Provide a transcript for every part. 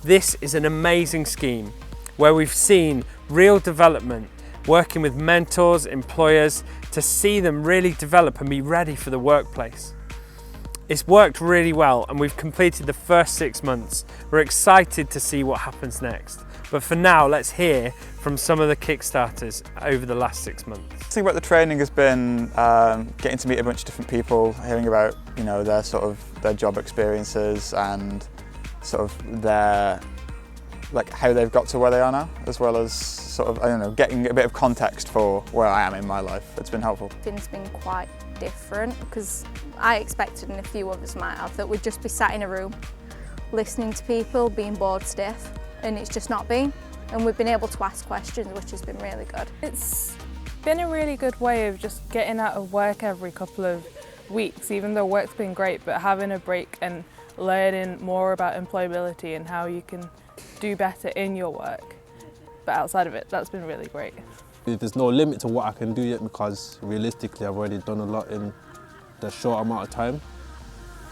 This is an amazing scheme where we've seen real development, working with mentors, employers, to see them really develop and be ready for the workplace. It's worked really well and we've completed the first 6 months. We're excited to see what happens next. But for now, let's hear from some of the Kickstarters over the last 6 months. The thing about the training has been getting to meet a bunch of different people, hearing about their job experiences and sort of their how they've got to where they are now, as well as getting a bit of context for where I am in my life. It's been helpful. It's been quite different because I expected, and a few others might have, that we'd just be sat in a room listening to people being bored stiff, and it's just not been. And we've been able to ask questions, which has been really good. It's been a really good way of just getting out of work every couple of weeks, even though work's been great, but having a break and learning more about employability and how you can do better in your work. But outside of it, that's been really great. There's no limit to what I can do yet because realistically I've already done a lot in the short amount of time.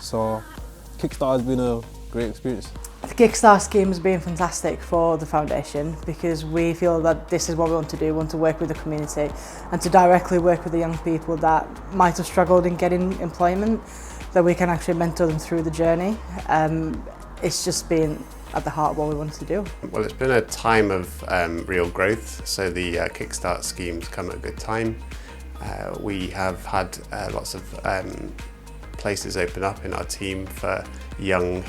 So Kickstarter has been a great experience. The Kickstarter scheme has been fantastic for the foundation because we feel that this is what we want to do. We want to work with the community and to directly work with the young people that might have struggled in getting employment, that we can actually mentor them through the journey. It's just been at the heart of what we wanted to do. Well, it's been a time of real growth, so the Kickstart scheme's come at a good time. We have had lots of places open up in our team for young,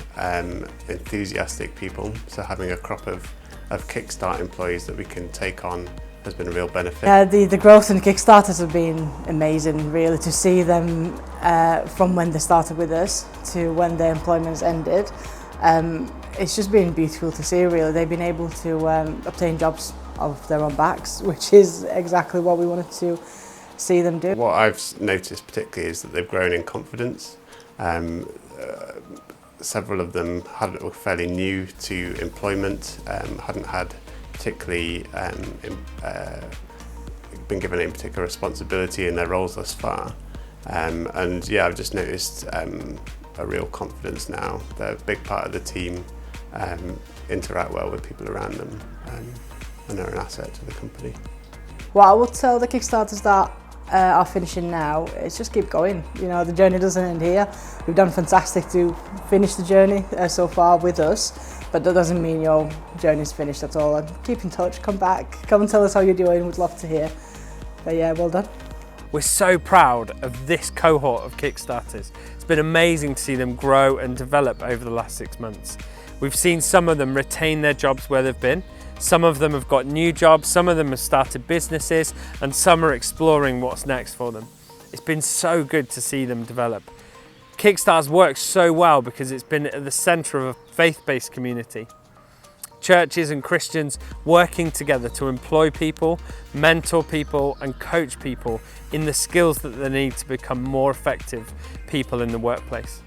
enthusiastic people, so having a crop of Kickstart employees that we can take on has been a real benefit. The growth in Kickstarters have been amazing, really, to see them from when they started with us to when their employment's ended. It's just been beautiful to see, really. They've been able to obtain jobs of their own backs, which is exactly what we wanted to see them do. What I've noticed particularly is that they've grown in confidence. Several of them were fairly new to employment, hadn't had particularly been given any particular responsibility in their roles thus far. And yeah, I've just noticed a real confidence now. They're a big part of the team, interact well with people around them, and they're an asset to the company. What I would tell the Kickstarters that are finishing now is just keep going. You know, the journey doesn't end here. We've done fantastic to finish the journey so far with us, but that doesn't mean your journey's finished at all. And keep in touch, come back, come and tell us how you're doing. We'd love to hear. But yeah, well done. We're so proud of this cohort of Kickstarters. It's been amazing to see them grow and develop over the last 6 months. We've seen some of them retain their jobs where they've been. Some of them have got new jobs, some of them have started businesses, and some are exploring what's next for them. It's been so good to see them develop. Kickstarter's worked so well because it's been at the centre of a faith-based community. Churches and Christians working together to employ people, mentor people, and coach people in the skills that they need to become more effective people in the workplace.